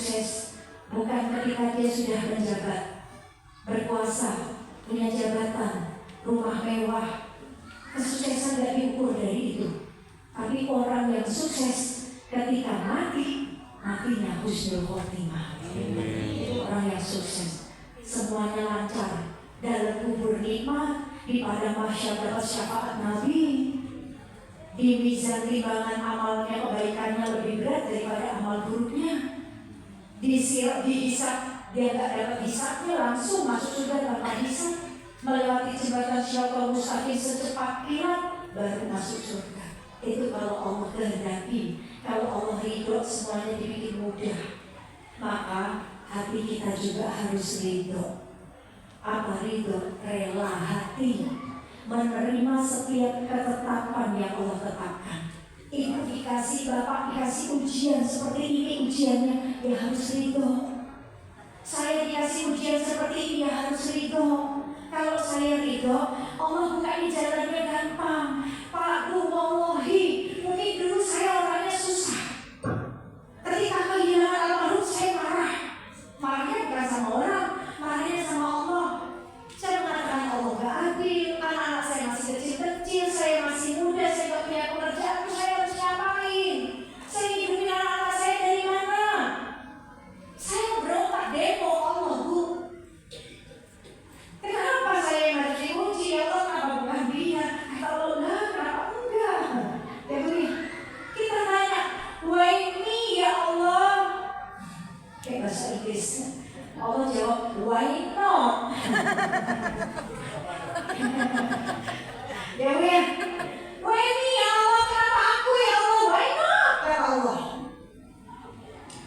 sukses bukan ketika dia sudah menjabat, berkuasa, punya jabatan, rumah mewah. Kesuksesan gak diukur dari itu. Tapi orang yang sukses ketika mati, matinya husnul khotimah. Itu orang yang sukses. Semuanya lancar, dalam kubur nikmat, di padang mahsyar dapat syafaat Nabi, di mizan timbangan amalnya kebaikannya lebih berat daripada amal buruknya. Dihisap, dia gak dapat hisapnya, langsung masuk surga tanpa hisap, melewati jembatan syaitan mustaqim secepat kilat, baru masuk surga. Itu kalau Allah kehendaki. Kalau Allah ridho, semuanya dibikin mudah. Maka hati kita juga harus ridho. Apa ridho? Rela hati menerima setiap ketetapan yang Allah tetapkan. Ibu dikasih, bapak dikasih ujian seperti ini, ujiannya ya harus ridho. Saya dikasih ujian seperti ini, ya harus ridho. Kalau saya ridho, Allah bukain jalannya gampang. Pak, Bu, wallahi, mungkin dulu saya orangnya susah. Ketika kehilangan almarhum, saya marah. Marahnya bukan sama orang, marahnya sama Allah. Saya mengatakan Allah gak adil, anak-anak saya masih kecil-kecil, saya masih muda, saya gak punya pekerjaan, saya harus ngapain? Saya hidupin anak-anak saya dari mana? Saya berontak demo, Allah Bu. Kenapa saya yang harus diuji? Ya Allah, kenapa bukan dia? Kata Allah, lah, kenapa enggak? Ya begini, kita nanya, why me ya Allah? Kayak bahasa Inggris. Allah jawab, why not? Ya begini, why me ya Allah? Kenapa aku ya Allah? Why not? Kata Allah.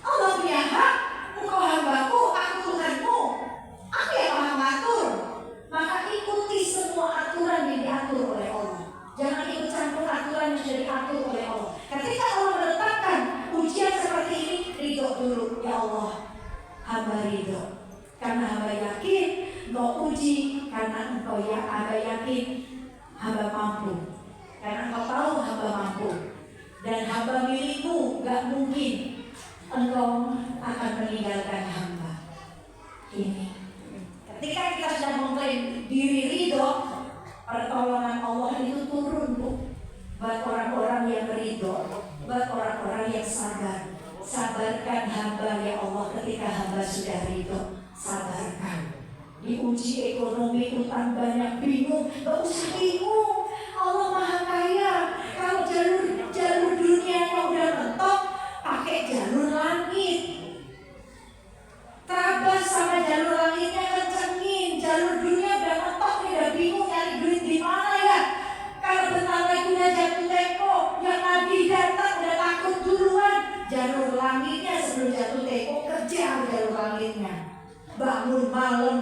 Allah punya hak, engkau hambaku, aku Tuhanmu. Aku yang maha mengatur. Maka ikuti semua aturan yang diatur oleh Allah. Jangan ikut campur aturan yang sudah diatur oleh Allah. Ketika Allah menetapkan ujian seperti ini, ridho dulu. Ya Allah, hamba ridho. Karena hamba yakin engkau uji. Karena engkau ya hamba yakin hamba mampu. Karena engkau tahu hamba mampu. Dan hamba milikmu, gak mungkin engkau akan meninggalkan hamba. Ini ketika kita sudah mengklaim diri ridho, pertolongan Allah itu turun buat orang-orang yang ridho, buat orang-orang yang sabar. Sabarkan hamba ya Allah ketika hamba sudah ridho. Sabarkan. Diuji ekonomi, utang banyak, bingung, gak usah bingung. Allah maha kaya. Kalau jalur dunianya udah mentok, pakai jalur langit. Terabas sama jalur langitnya, kencengin. Jalur dunia udah mentok, udah bingung nyari duit di mana ya. Kalau bentar lagi udah jatuh tempo, yang Nabi datang udah takut duluan. Jalur langitnya sebelum jatuh tempo, kejar jalur langitnya. Bangun malam,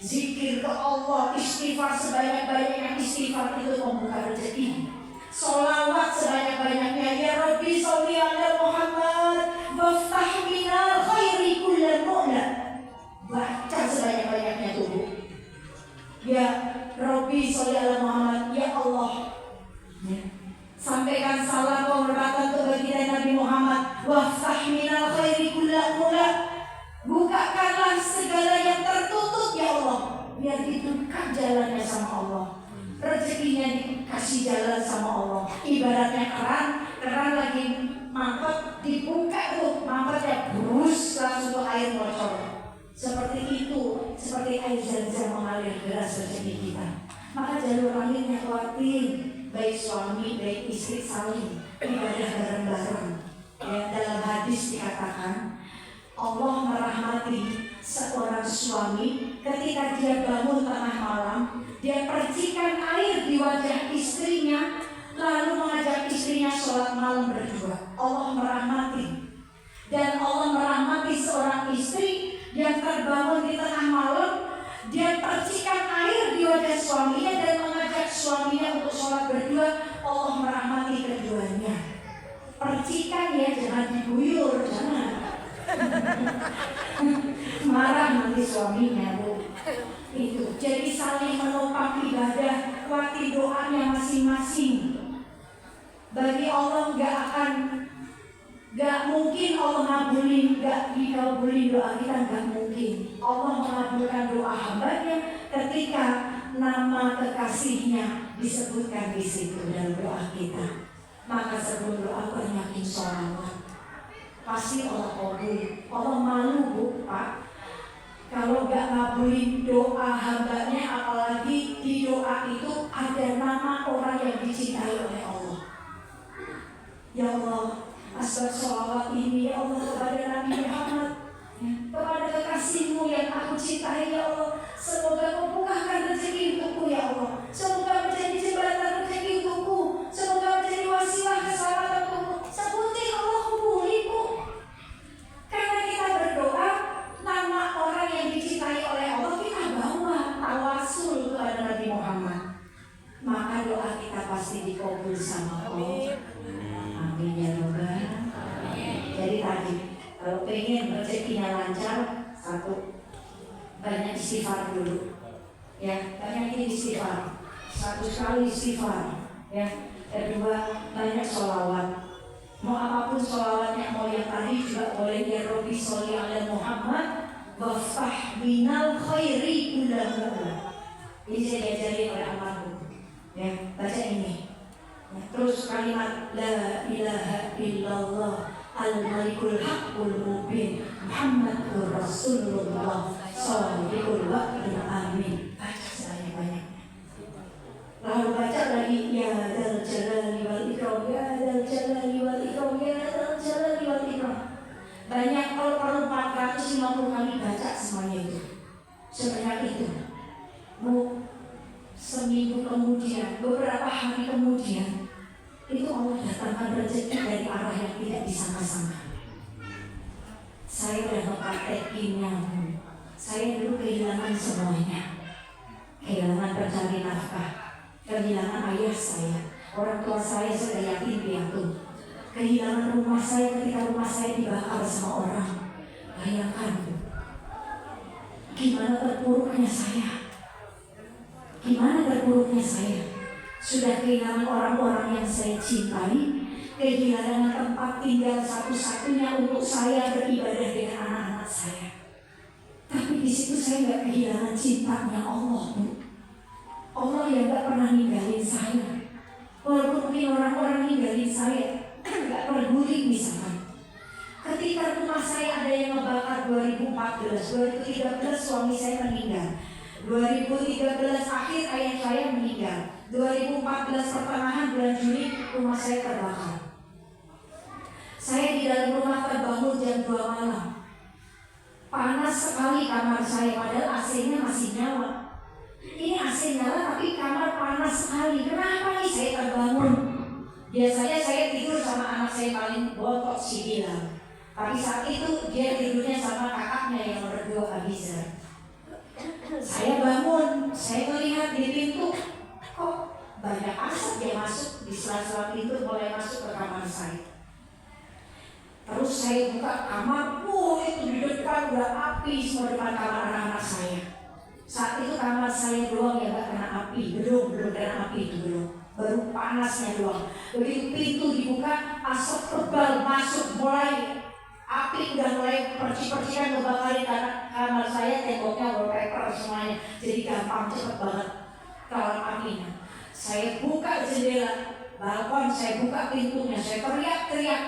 zikir ke Allah, istighfar sebanyak-banyaknya. Istighfar itu membuka rezeki. Sholawat sebanyak-banyaknya. Ya Rabbi sholli ala Muhammad waftah minal khairi kullal mu'la. Baca sebanyak-banyaknya tubuh. Ya Rabbi sholli ala Muhammad. Ya Allah, ya. Sampaikan salam penghormatan untuk baginda Nabi Muhammad. Waftah minal khairi kullal mu'la. Bukakanlah segala yang tertutup ya Allah, biar dibuka jalannya sama Allah. Rezekinya dikasih jalan sama Allah. Ibaratnya keran lagi mampet, dibuka tuh mampetnya, brus langsung tuh air bocor. Seperti itu, seperti air zam-zam mengalir deras rezeki kita. Maka jalur langitnya kuatin, baik suami, baik istri saling ibadah bareng-bareng. Ya, dalam hadis dikatakan Allah merahmati seorang suami ketika dia bangun tengah malam, dia percikan air di wajah istrinya, lalu mengajak istrinya sholat malam berdua. Allah merahmati. Dan Allah merahmati seorang istri yang terbangun di tengah malam, dia percikan air di wajah suaminya dan mengajak suaminya untuk sholat berdua. Allah merahmati keduanya. Percikan ya, jangan diguyur, jangan. Marah nanti suaminya Bu. Itu jadi saling menopang ibadah, kuati doanya masing-masing. Bagi Allah nggak akan Gak mungkin Allah ngabulin, gak dikabulin doa kita, gak mungkin. Allah mengabulkan doa hambanya ketika nama kekasihnya disebutkan di situ dalam doa kita. Maka sebelum doa banyakin sholawat, pasti Allah kabul. Allah malu bu, Pak, kalau gak ngabulin doa hambanya, apalagi di doa itu ada nama orang yang dicintai oleh Allah. Ya Allah, asal sholawat ini ya Allah kepada Nabi Muhammad, kepada kekasihmu yang aku cintai ya Allah. Semoga kau bukakan rezeki untukku ya Allah. Semoga menjadi jembatan rezeki untukku. Semoga menjadi wasilah keselamatan untukku. Sebutin Allah kubuliku. Karena kita berdoa nama orang yang dicintai oleh Allah, kita bawa tawasul kepada Nabi Muhammad. Maka doa kita pasti dikabul sama Allah. Amin ya Rabbal. Jadi tadi kalau pengen rezekinya lancar, satu, banyak istighfar dulu, ya, banyak istighfar, 100 kali istighfar, ya. Kedua, banyak sholawat. Mau apapun sholawatnya, mau yang tadi juga boleh, ya Rabbi sholli ala Muhammad waftah minal khairi kullahu. Ini saya diajarin oleh almarhum, ya, baca ini. Terus kalimat la ilaha illallah al-malikul haqqul mubin Muhammadur Rasulullah sholiqul waqtil amin. Baca sebanyak-banyak. Lalu baca lagi ya dzal jalali wal ikram, ya dzal jalali wal ikram, ya dzal jalali wal ikram. Banyak, kalau perlu 450 kali baca semuanya itu. Sebanyak itu. Mau seminggu kemudian, beberapa hari kemudian, itu Allah datangkan rezeki dari arah yang tidak disangka-sangka. Saya sudah mempraktekinya. Saya dulu kehilangan semuanya. Kehilangan pencari nafkah, kehilangan ayah saya, orang tua saya sudah yatim piatu, kehilangan rumah saya ketika rumah saya dibakar sama orang. Bayangkan gimana terpuruknya saya. Gimana terpuruknya saya. Sudah kehilangan orang-orang yang saya cintai, kehilangan tempat tinggal satu-satunya untuk saya beribadah dengan anak-anak saya. Tapi di situ saya nggak kehilangan cintanya Allah, Bu. Allah yang nggak pernah ninggalin saya. Walaupun mungkin orang-orang ninggalin saya, nggak peduli misalkan. Ketika rumah saya ada yang ngebakar 2014, 2013 suami saya meninggal. 2013 akhir ayah saya meninggal. 2014 pertengahan bulan Juli rumah saya terbakar. Saya di dalam rumah terbangun jam 2 malam. Panas sekali kamar saya, padahal AC-nya masih nyala. Ini AC nyala tapi kamar panas sekali. Kenapa nih saya terbangun? Biasanya saya tidur sama anak saya paling botok si Bilal. Tapi saat itu dia tidurnya sama kakaknya yang nomor 2 Abizar. Saya bangun, saya melihat di pintu, kok banyak asap yang masuk di sela-sela pintu, mulai masuk ke kamar saya. Terus saya buka kamar, itu di depan udah api semua depan kamar anak-anak saya. Saat itu kamar saya doang yang gak kena api, belum kena api itu belum, baru panasnya doang. Begitu pintu dibuka, asap tebal masuk, mulai api udah mulai perci-percikan ngebakarin kamar saya, temboknya wallpaper semuanya, jadi gampang cepet banget kalau apinya. Saya buka jendela balkon, saya buka pintunya, saya teriak-teriak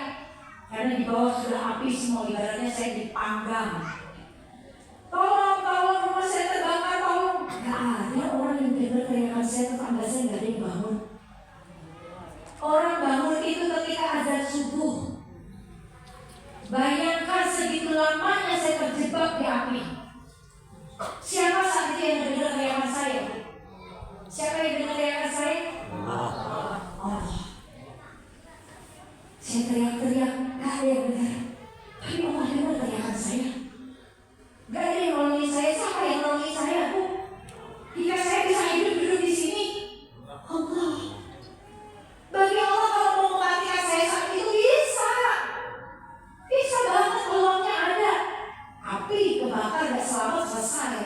karena di bawah sudah api semua, ibaratnya saya dipanggang. Tolong, rumah saya terbakar, tolong. Gak ada orang yang dengar teriakan saya, tetangga saya gak ada yang bangun. Orang bangun itu ketika azan subuh. Bayangkan segitu lamanya saya terjebak di api. Siapa saat itu yang dengar teriakan saya? Siapa yang dengar teriakan saya? Allah. Saya teriak-teriak, gak ada yang dengar. Tapi Allah dengar teriakan saya. Gak ada yang nolongin saya. Siapa yang nolongin saya, Bu? Jika saya bisa hidup duduk di sini, Allah. Bagi Allah kalau mau mematikan saya saat itu bisa banget, peluangnya ada. Api kebakar gak selamat selesai.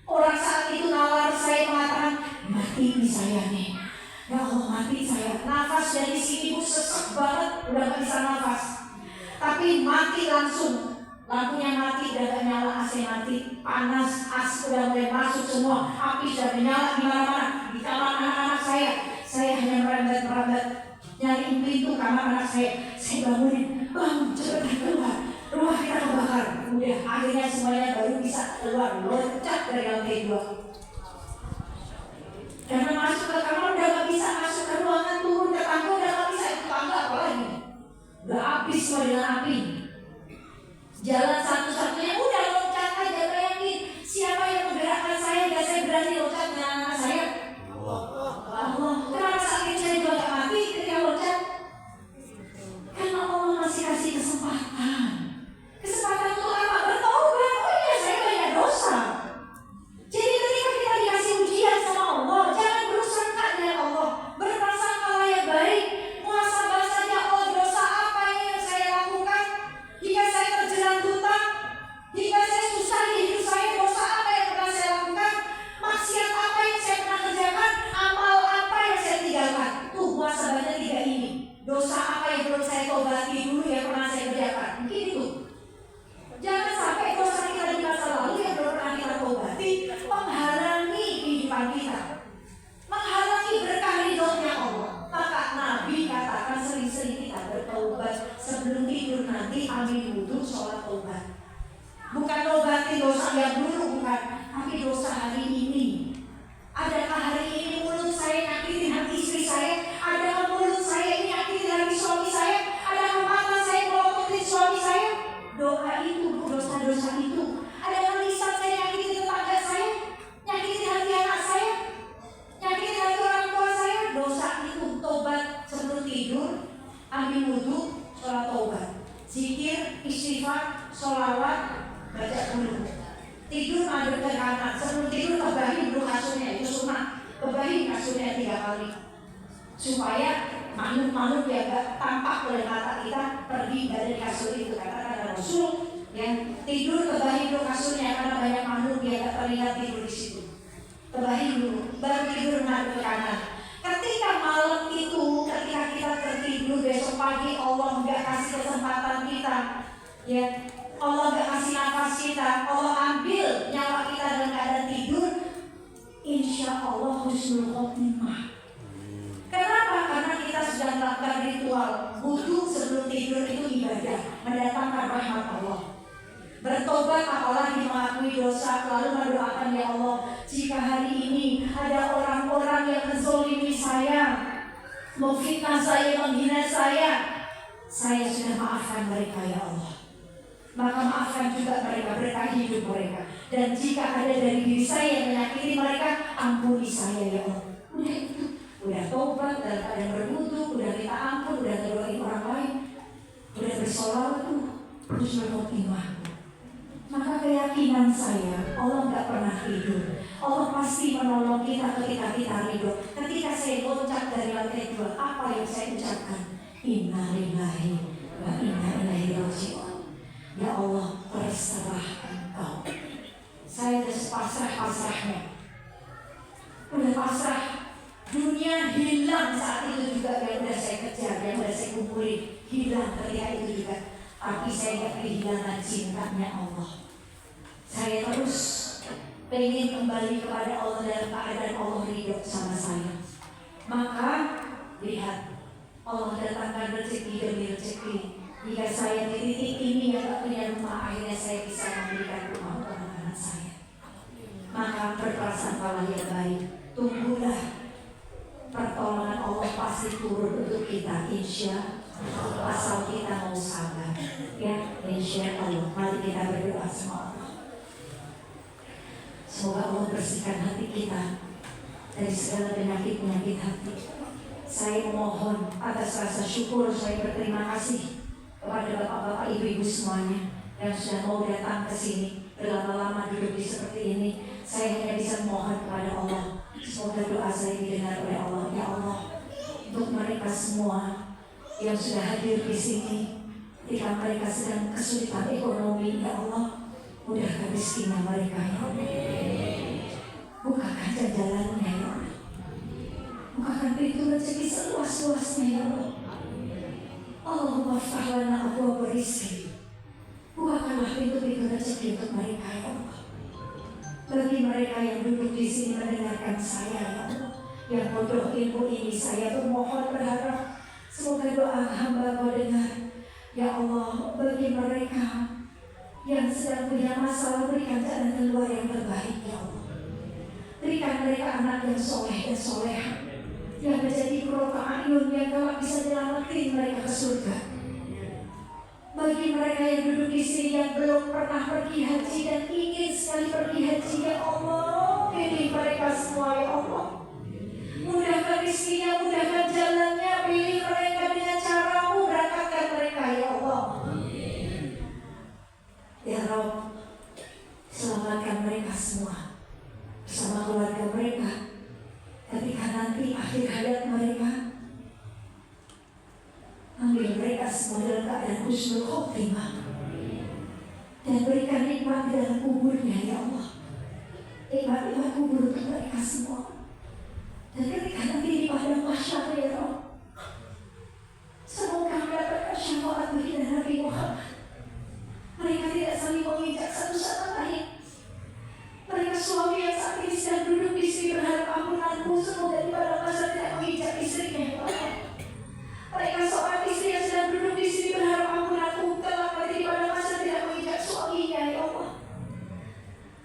Orang saat itu nawar saya mengatakan, mati nih saya nih. Ya Allah, mati saya. Nafas dari sini Bu sesak banget, udah gak bisa nafas. tapi mati langsung. Lampunya mati, udah gak nyala, AC mati, panas, as udah mulai masuk semua, api sudah menyala di mana-mana, di kamar anak-anak saya. Saya hanya merambat nyariin pintu kamar anak saya bangunin, bang cepat keluar, rumah kita kebakar. Udah akhirnya semuanya baru bisa keluar, loncat dari lantai 2. Karena masuk ke kamar udah gak bisa, masuk ke ruangan, turun ke tangga udah gak bisa, itu tangga apa lagi? Udah habis semua dengan api. Jalan satu-satunya udah loncat aja, bayangin siapa yang menggerakkan saya, gak saya berani loncat dengan anak saya. Allah. Kenapa sakit saya juga gak mati ketika loncat? Karena Allah masih kasih kesempatan. Kesempatan untuk apa? Bertobat. Oh iya, saya banyak dosa. Jadi ketika kita dikasih ujian sama Allah, jangan bersangka dengan Allah, berprasangka yang baik, muhasabah saja. Oh, dosa apa yang saya lakukan? Jika saya terjerat hutang, jika saya susah di hidup saya, dosa apa yang pernah saya lakukan? Maksiat apa yang saya pernah kerjakan? Amal apa yang saya tinggalkan? Tuh muhasabahnya 3 ini. Dosa apa yang belum saya tobati dulu yang pernah saya kerjakan? Mungkin itu. Jangan sampai dosa kita di masa lalu yang belum pernah kita tobati menghalangi kehidupan kita, menghalangi berkah ridhonya Allah. Maka Nabi katakan sering-sering kita bertobat sebelum tidur nanti, ambil wudhu, sholat tobat. Bukan tobatin dosa yang dulu, bukan, tapi dosa hari ini. Adakah hari ini mulut saya nyakitin hati istri saya? Adakah mulut saya ini nyakitin hati suami saya? Adakah mata saya melototin suami saya? Doa itu, dosa-dosa itu. Adakah lisan saya nyakitin tetangga saya? Nyakitin hati anak saya? Nyakitin hati orang tua saya? Dosa itu. Tobat sebelum tidur, ambil wudhu, sholat tobat, zikir, istighfar, sholawat, baca dulu. Tidur madep ke kanan, sebelum tidur kebahin dulu kasurnya, itu sunnah. Kebahin kasurnya 3 kali supaya makhluk-makhluk yang gak tampak oleh mata kita pergi dari kasur itu. Katakan Rasul yang tidur kebahin dulu kasurnya, karena banyak makhluk yang gak terlihat tidur di situ. Kebahin dulu, baru tidur madep ke kanan. Ketika malam itu, ketika kita tertidur, besok pagi Allah gak kasih kesempatan kita, ya, Allah gak kasih nafas kita, Allah ambil nyawa kita dalam keadaan tidur, insya Allah husnul khotimah. Kenapa? Karena kita sudah melakukan ritual wudhu sebelum tidur, itu ibadah, mendatangkan rahmat Allah. Bertobat apalagi mengakui dosa, lalu mendoakan, ya Allah, jika hari ini ada orang-orang yang menzolimi saya, memfitnah saya, menghina saya sudah maafkan mereka, ya Allah. Maka maafkan juga mereka, berkahi hidup mereka. Dan jika ada dari diri saya yang menyakiti mereka, ampuni saya, ya Allah. Udah itu, udah tobat, dalam keadaan berwudu, udah minta ampun, udah ngedoain orang lain, udah bersolawat tuh, terus berkhotbah. Maka keyakinan saya, Allah gak pernah tidur. Allah pasti menolong kita ketika kita ridho. Ketika saya loncat dari lantai 2, apa yang saya ucapkan? Inna lillahi wa inna ilaihi raji'un. Ya Allah, terserah Engkau. Saya sudah pasrah-pasrahnya. Udah pasrah. Dunia hilang saat itu juga, yang udah saya kejar, yang udah saya kumpulin, hilang ketika itu juga. Tapi saya gak kehilangan cintanya Allah. Saya terus pengen kembali kepada Allah dalam keadaan Allah ridho sama saya. Maka lihat, Allah datangkan rezeki demi rezeki. Jika saya di titik ini yang tak punya rumah, akhirnya saya bisa memberikan rumah untuk anak-anak saya. Maka berprasangkalah yang baik. Tunggulah, pertolongan Allah pasti turun untuk kita, insya Allah. Asal kita mau sabar, ya, insya Allah. Mari kita berdoa sama Allah. Semoga Allah bersihkan hati kita dari segala penyakit-penyakit hati. Saya mohon atas rasa syukur, saya berterima kasih kepada bapak-bapak, ibu-ibu semuanya yang sudah mau datang ke sini, berlama-lama duduk di seperti ini. Saya hanya bisa mohon kepada Allah, semoga doa saya didengar oleh Allah. Ya Allah, untuk mereka semua yang sudah hadir di sini, ketika mereka sedang kesulitan ekonomi, ya Allah, mudahkan rezekinya mereka, ya Allah. Bukakan jalannya, ya Allah. Bukakan pintu rezeki seluas-luasnya, ya Allah. Allahumma ftah lana abwaaba rizqi. Bukakanlah pintu-pintu rezeki untuk mereka ya Allah. Bagi mereka yang duduk di sini mendengarkan saya ya Allah, yang bodoh ilmu ini, saya bermohon berharap semoga doa hamba Kau dengar ya Allah. Bagi mereka yang sedang punya masalah, berikan jalan keluar yang terbaik ya Allah. Berikan mereka anak yang soleh dan soleha, yang menjadi qurratu a'yun, yang kelak bisa menyelamatkan mereka ke surga. Bagi mereka yang duduk di sini yang belum pernah pergi haji dan ingin sekali pergi haji ya Allah, pilih mereka semua ya Allah. Mudahkan rezekinya, mudahkan jalannya, pilih mereka dengan cara-Mu, berangkatkan mereka ya Allah. Ya Rabb, selamatkan mereka semua bersama keluarga mereka ketika nanti akhir hayat mereka. Ambil mereka semua dalam keadaan husnul khotimah dan berikan nikmat di dalam kuburnya ya Allah. Nikmat kubur untuk mereka semua. Dan ketika nanti di padang mahsyar ya Allah, semoga mendapatkan syafaat baginda Nabi Muhammad. Mereka tidak saling menginjak satu sama lain. Mereka suami yang saat ini sedang duduk di sini berharap ampunanmu, semoga di padang mahsyar tidak menginjak istrinya ya Allah. Mereka seorang istri yang sedang duduk di sini berharap ampunanmu, kelak nanti di padang mahsyar tidak menginjak suaminya ya Allah.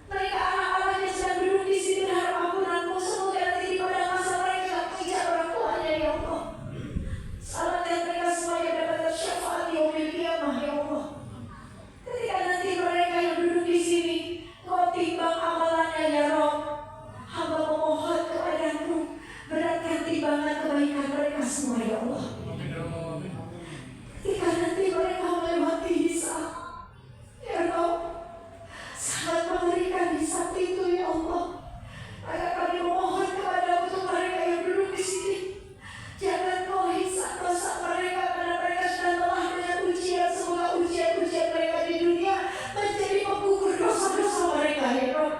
Mereka anak-anak yang sedang duduk di sini berharap ampunanmu, semoga nanti di padang mahsyar mereka tidak menginjak orang tuanya ya Allah. Selamatkan mereka semua yang dapat syafaat yaumil qiyamah ya Allah. Ketika nanti mereka yang duduk di sini, Kau timbang amalannya ya Rabb. Hamba memohon kepada-Mu, beratkan timbangan kebaikan mereka semua ya Allah. Ketika nanti mereka melewati hisab ya Rabb, sangat mengerikan hisab itu ya Allah. Maka kami memohon kepada-Mu untuk mereka yang duduk di sini, jangan Kau hisab dosa mereka, karena mereka sudah lelah dengan ujian. Semoga ujian-ujian mereka di dunia menjadi penggugur dosa-dosa mereka ya Rabb.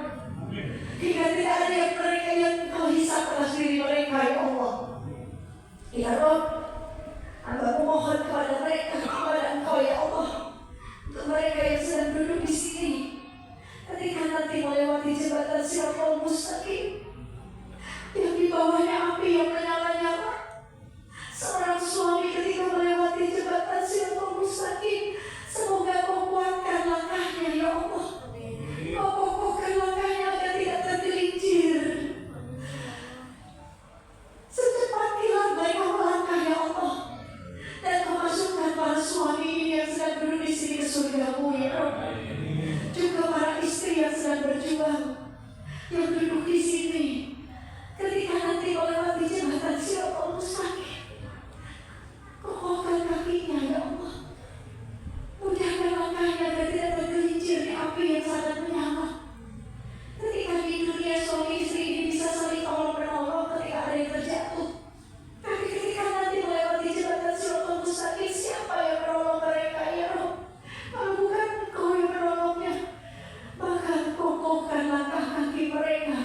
Hingga tidak ada yang mereka yang Kau hisab atas diri mereka ya Allah. Ya Rabb, hamba memohon kepada mereka, kepada Engkau ya Allah, untuk mereka yang sedang duduk di sini, ketika nanti melewati jembatan Siratal Mustaqim yang di bawahnya api yang menyala-nyala. Seorang suami ketika melewati jembatan Siratal Mustaqim, semoga Kau kuatkan langkahnya ya Allah. Kau kokohkan langkahnya agar tidak tergelincir. Secepat kilat mereka melangkah ya Allah. Dan Kau masukkan para suami ini yang sedang duduk di sini ke surga-Mu ya Allah. Juga para istri yang sedang berjuang, yang duduk di sini, ketika nanti melewati jembatan Siratal Mustaqim, kokohkan kakinya ya Allah. Mudahkan langkahnya agar tidak tergelincir di api yang sangat menyala. Ketika di dunia suami istri ini bisa saling tolong-menolong ketika ada yang terjatuh, tapi ketika nanti melewati jembatan Siratal Mustaqim, siapa yang menolong mereka ya Rabb? Kalau bukan Engkau yang menolongnya. Maka kokohkan langkah kaki mereka,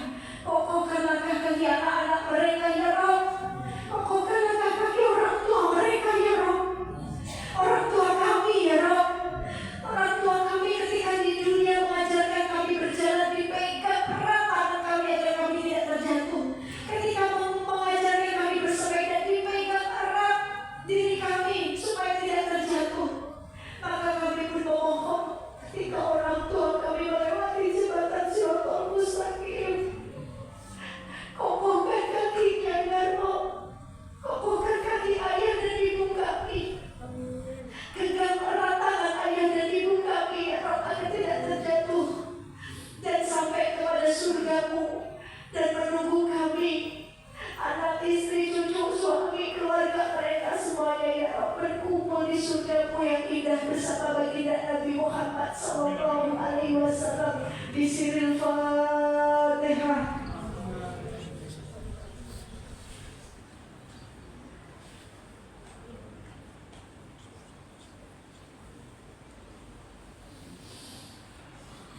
kokohkan langkah kaki anak-anak mereka ya Rabb. Kokohkan langkah kaki orang tua mereka ya Rabb. Orang tua kami ya Rabb. Orang tua kami ketika di dunia mengajarkan kami berjalan, dipegang erat tangan kami agar kami tidak terjatuh. Ketika mengajarkan kami bersepeda, dipegang erat diri kami supaya tidak terjatuh. Maka kami pun memohon ketika orang tua kami melewati jembatan Siratal Mustaqim, kokohkan kakinya ya Rabb. Kokohkan kaki ayah dan ibu kami. Genggam erat tangan ayah dan ibu kami ya Rabb agar tidak terjatuh dan sampai kepada surga-Mu, dan menunggu kami, anak istri, cucu, suami, keluarga mereka semuanya ya Rabb berkumpul di surga-Mu yang indah bersama baginda Nabi Muhammad SAW. Bismillahirrahmanirrahim. Fatihah.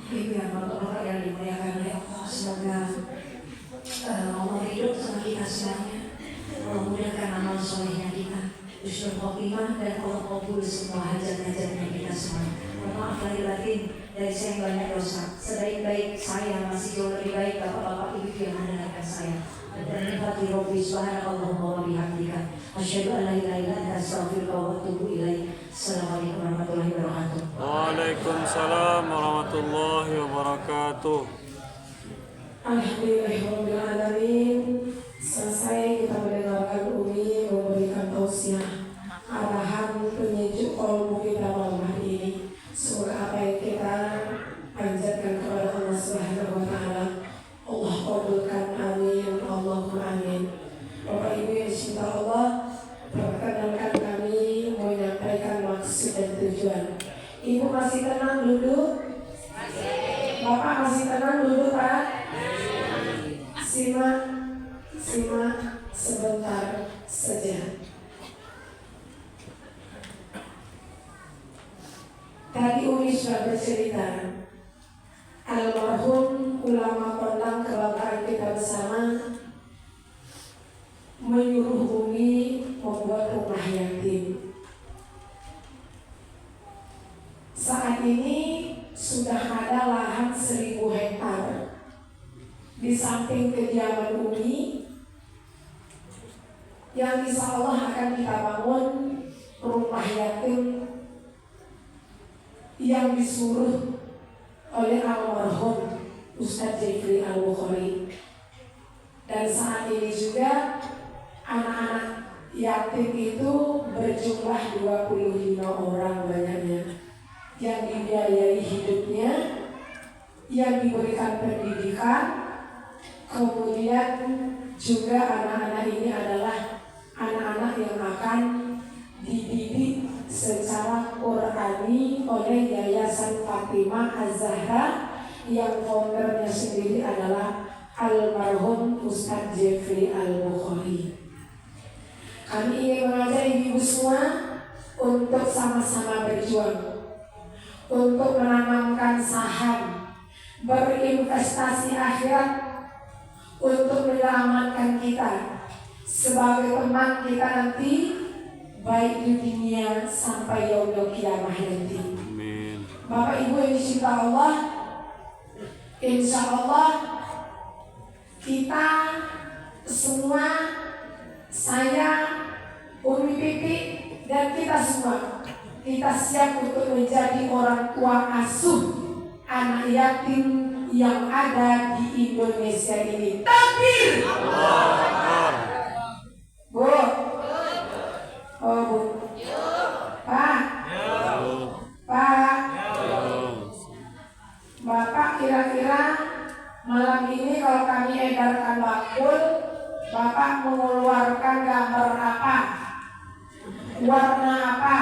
Ibu yang bapak-bapak yang dimuliakan oleh Allah, semoga Allah hidup sama kita semuanya, Allah mudahkan amal solehnya kita. husnul khotimah, dan Allah kabul semua hajat-hajatnya kita semua. Mohon maaf lahir batin dari saya yang banyak dosa. Sebaik-baik saya masih jauh lebih baik bapak-bapak ibu yang mendengarkan saya. Dan nikmati Rabbi subhanakallahumma wa bihamdika asyhadu an la ilaha illa anta astaghfiruka wa atubu ilaik. Assalamualaikum warahmatullahi wabarakatuh. Waalaikumsalam warahmatullahi wabarakatuh. Alhamdulillahirrahmanirrahim. Selesai kita mendengarkan Umi memberikan tausiah arahan penyejuk kolbu kita malam hari ini. Semoga apa yang kita panjatkan kepada Allah Subhanahu wa Ta'ala, Allah kabulkan, amin, Allahumma amin. Bapak Ibu yang dicinta Allah, perkenankan kami menyampaikan maksud dan tujuan. Ibu masih tenang duduk? Bapak masih tenang duduk, Pak? Simak sebentar saja. Tadi Umi sudah bercerita, almarhum ulama kondang kebanggaan kita bersama menyuruh Umi membuat rumah yatim. Saat ini sudah ada lahan 1000 hektar di samping kediaman Umi, yang insya Allah akan kita bangun rumah yatim yang disuruh oleh almarhum Ustadz Jeffrey Al-Bukhari. Dan saat ini juga anak-anak yatim itu berjumlah 25 orang banyaknya, yang dibiayai hidupnya, yang diberikan pendidikan. Kemudian juga anak-anak ini adalah anak-anak yang akan dididik secara Qur'ani oleh Yayasan Fatimah Az-Zahra, yang foundernya sendiri adalah almarhum Ustadz Jeffrey Al-Bukhari. Kami ingin mengajak ibu semua untuk sama-sama berjuang, untuk menanamkan saham, berinvestasi akhirat, untuk menyelamatkan kita sebagai teman kita nanti, baik di dunia sampai yaumul qiyamah nanti. Amin. Bapak Ibu yang dicinta Allah, insya Allah kita semua, saya, Umi Pipi, dan kita semua, kita siap untuk menjadi orang tua asuh anak yatim yang ada di Indonesia ini. Takbir! Bu, oh Bu, Pak, Pak, Bapak kira-kira malam ini kalau kami edarkan bakul, Bapak mengeluarkan gambar apa? Warna apa?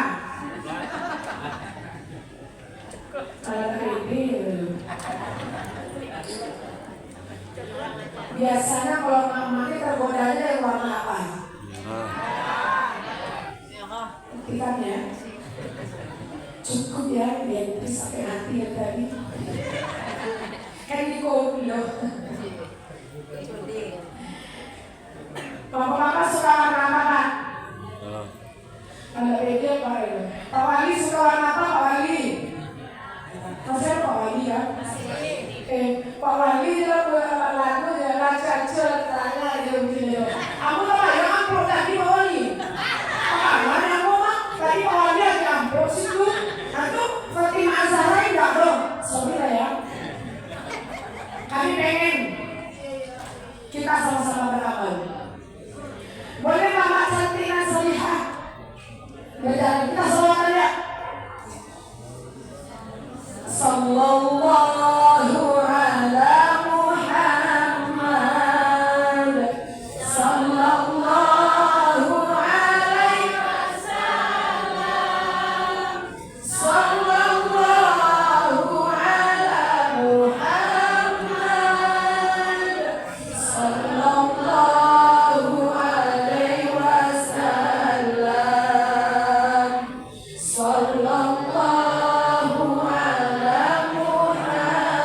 Biasanya kalau mama tergodanya yang warna apa? Buktikan ya. Cukup ya, biar bisa sampai hati yang tadi. Kan di kopi loh. Bapak-bapak suka warna apa, Pak? Ada beda Pak. Pak Wali suka warna apa, Pak Wali? Masih Pak Wali ya? Pak Wali lagu lagu tanya dia begini. Aku tahu yang amplop tadi Pak Wali. Mana yang mau tadi Pak Wali yang amplop sih tuh. Itu Fatimah Az-Zahra enggak dong? Sorry lah ya. Kami pengen kita sama-sama beramal. Boleh Bapak cantik dan solihah berjalan, kita salawatan ya. Sallallahu ala Muhammad, sallallahu alaihi wasallam, sallallahu ala Muhammad, sallallahu alaihi wasallam, sallallahu ala Muhammad.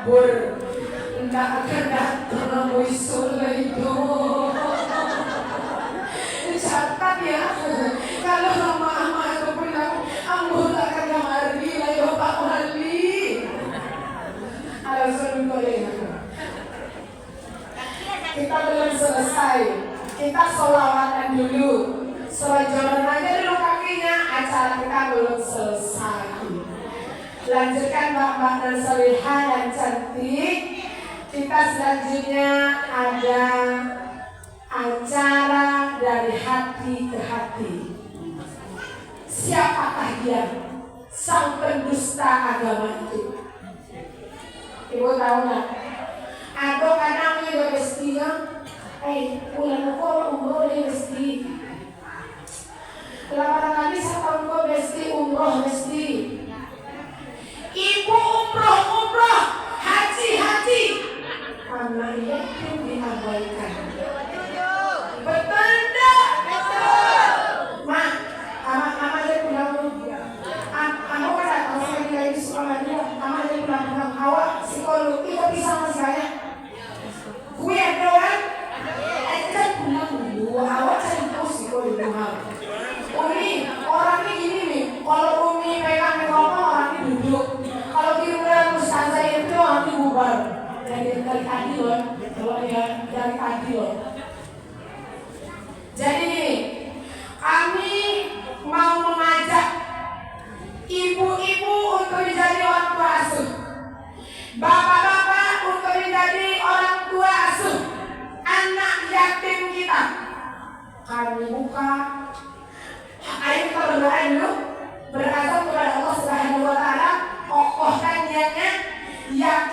kabur. Enggak akan datang itu. Catat ya, kalau mama itu bilang, ambo tak akan kemari, ayo Pak Wali. Alasan boleh. Kita belum selesai. Kita sholawatan dulu. Selajaran aja dulu kakinya. Acara kita belum selesai. Lanjutkan mbak-mbak dan solihah yang cantik. Kita selanjutnya ada acara dari hati ke hati. Siapakah dia? Sang pendusta agama itu. Ibu tahu nggak? Atau kadang juga mestinya, bulan umroh dia mesti. Lama kali saya tahu mesti umroh mesti. Ibu umroh, haji. Anak yatim diabaikan. Betul enggak? Betul. Mak, ama dia pulang ama kan datang sekali lagi sekolah dia. Ama dia pulang awak psikolog itu bisa masih banyak. Gue ada kan? Kan pulang dulu. Awak cari tahu psikolog dulu. Umi, orangnya gini nih. Kalau Umi pegang mikrofon orangnya duduk. Kalau kira-kira ustazah itu orangnya bubar. Dari tadi loh. Kalau dia dari tadi loh. Jadi gini, kami mau mengajak ibu-ibu untuk menjadi orang tua asuh, bapak-bapak untuk menjadi orang tua asuh anak yatim kita. Kami buka, ayo kita berdoa dulu, berazam kepada Allah Subhanahu Wa Taala, kokohkan niatnya, yakin